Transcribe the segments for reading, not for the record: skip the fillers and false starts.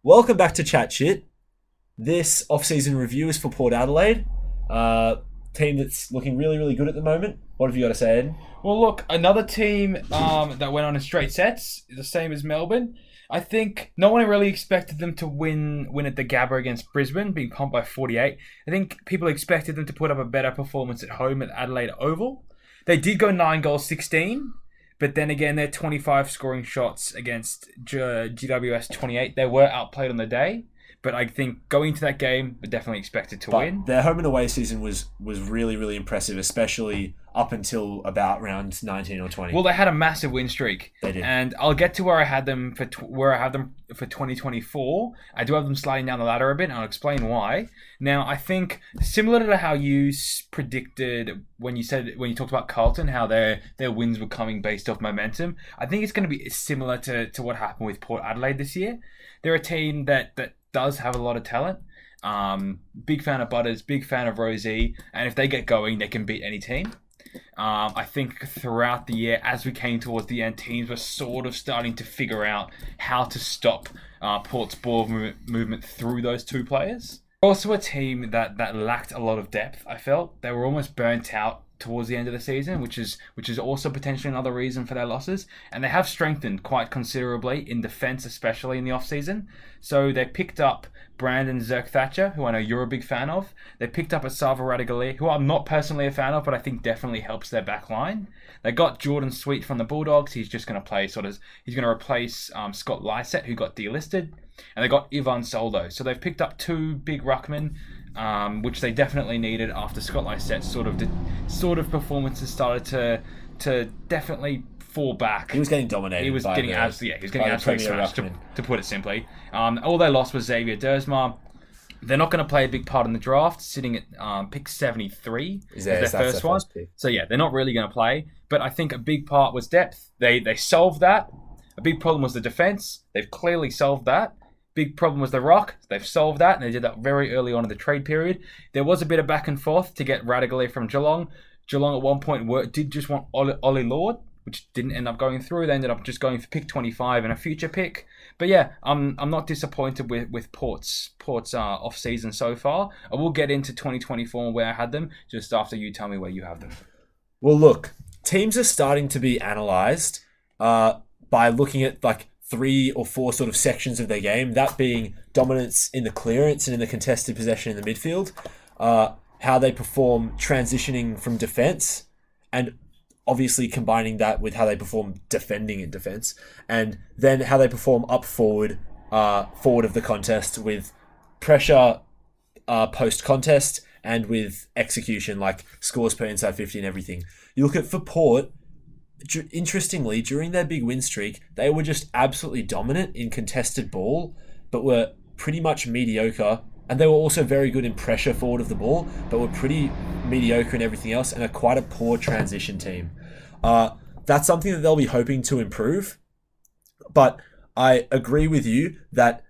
Welcome back to Chat Shit. This off-season review is for Port Adelaide, team that's looking really, really good at the moment. What have you got to say, Aiden? Well, look, another team that went on in straight sets, the same as Melbourne. I think no one really expected them to win at the Gabba against Brisbane, being pumped by 48. I think people expected them to put up a better performance at home at Adelaide Oval. They did go 9 goals 16, but then again, their 25 scoring shots against GWS 28, they were outplayed on the day. But I think going into that game, we're definitely expected to win. Their home and away season was really, really impressive, especially up until about round 19 or 20. Well, they had a massive win streak. They did. And I'll get to where I had them for 2024. I do have them sliding down the ladder a bit, and I'll explain why. Now, I think similar to how you predicted when you talked about Carlton, how their wins were coming based off momentum. I think it's going to be similar to what happened with Port Adelaide this year. They're a team that does have a lot of talent. Big fan of Butters, big fan of Rozee, and if they get going, they can beat any team. I think throughout the year, as we came towards the end, teams were sort of starting to figure out how to stop Port's ball movement through those two players. Also a team that lacked a lot of depth, I felt. They were almost burnt out towards the end of the season, which is also potentially another reason for their losses. And they have strengthened quite considerably in defence, especially in the off-season. So they picked up Brandon Zerk-Thatcher, who I know you're a big fan of. They picked up Asava Radigali, who I'm not personally a fan of, but I think definitely helps their back line. They got Jordan Sweet from the Bulldogs. He's just going to play he's going to replace Scott Lysett, who got delisted. And they got Ivan Soldo. So they've picked up two big ruckmen, which they definitely needed after Scott Lysett's sort of performances started to definitely fall back. He was getting dominated. He was getting absolutely smashed, to put it simply. All they lost was Xavier Dersma. They're not going to play a big part in the draft, sitting at pick 73 as their first one. So yeah, they're not really going to play. But I think a big part was depth. They solved that. A big problem was the defense. They've clearly solved that. Big problem was the rock. They've solved that, and they did that very early on in the trade period. There was a bit of back and forth to get Radigali from Geelong. Geelong at one point did just want Ollie Lord, which didn't end up going through. They ended up just going for pick 25 and a future pick. But yeah, I'm not disappointed with Port's off season so far. I will get into 2024 and where I had them just after you tell me where you have them. Well, look, teams are starting to be analysed by looking at like 3 or 4 sort of sections of their game, that being dominance in the clearance and in the contested possession in the midfield, how they perform transitioning from defence, and obviously combining that with how they perform defending in defence, and then how they perform up forward of the contest with pressure post-contest and with execution, like scores per inside 50 and everything. You look at for Port, interestingly, during their big win streak, they were just absolutely dominant in contested ball, but were pretty much mediocre. And they were also very good in pressure forward of the ball, but were pretty mediocre in everything else and are quite a poor transition team. That's something that they'll be hoping to improve. But I agree with you that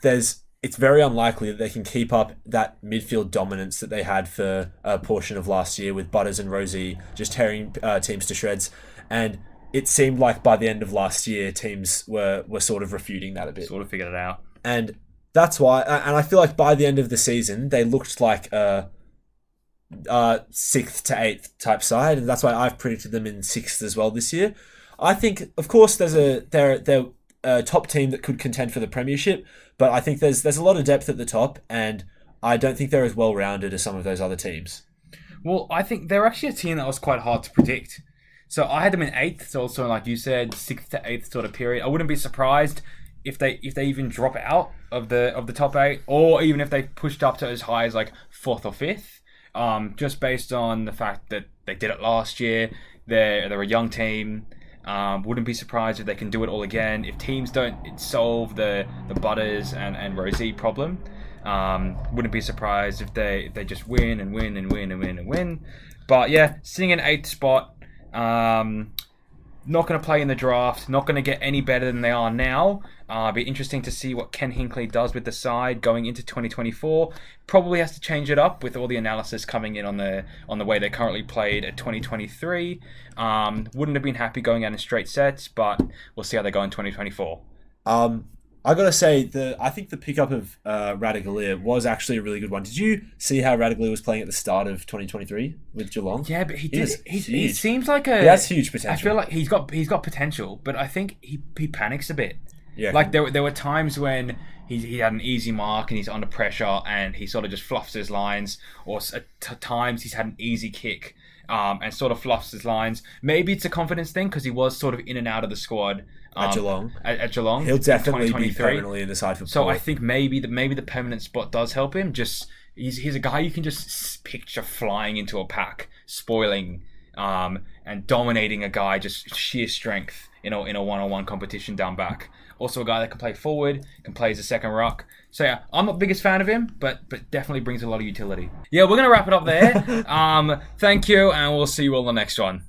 it's very unlikely that they can keep up that midfield dominance that they had for a portion of last year with Butters and Rozee just tearing teams to shreds. And it seemed like by the end of last year, teams were sort of refuting that a bit. Sort of figured it out. And that's why, and I feel like by the end of the season, they looked like a 6th to 8th type side. And that's why I've predicted them in 6th as well this year. I think, of course, they're a top team that could contend for the premiership, but I think there's a lot of depth at the top, and I don't think they're as well-rounded as some of those other teams. Well, I think they're actually a team that was quite hard to predict. So I had them in 8th, so also like you said, 6th to 8th sort of period. I wouldn't be surprised if they even drop out of the top 8, or even if they pushed up to as high as like 4th or 5th, just based on the fact that they did it last year. They're a young team. Wouldn't be surprised if they can do it all again. If teams don't solve the Butters and Rozee problem, wouldn't be surprised if they just win and win and win and win and win. But yeah, sitting in 8th spot. Not going to play in the draft. Not going to get any better than they are now. Be interesting to see what Ken Hinkley does with the side going into 2024. Probably has to change it up with all the analysis coming in on the way they currently played at 2023. Wouldn't have been happy going out in straight sets, but we'll see how they go in 2024. I gotta say, I think the pickup of Radagalier was actually a really good one. Did you see how Radagalier was playing at the start of 2023 with Geelong? Yeah, but he huge. seems like He has huge potential. I feel like he's got potential, but I think he panics a bit. Yeah. Like there were times when he had an easy mark and he's under pressure and he sort of just fluffs his lines, or at times he's had an easy kick and sort of fluffs his lines. Maybe it's a confidence thing because he was sort of in and out of the squad. At Geelong. At Geelong. He'll definitely be permanently in the side for Port. So I think maybe the permanent spot does help him. Just he's a guy you can just picture flying into a pack, spoiling and dominating a guy, just sheer strength in a one-on-one competition down back. Also a guy that can play forward, can play as a second ruck. So yeah, I'm not the biggest fan of him, but definitely brings a lot of utility. Yeah, we're gonna wrap it up there. Thank you, and we'll see you all on the next one.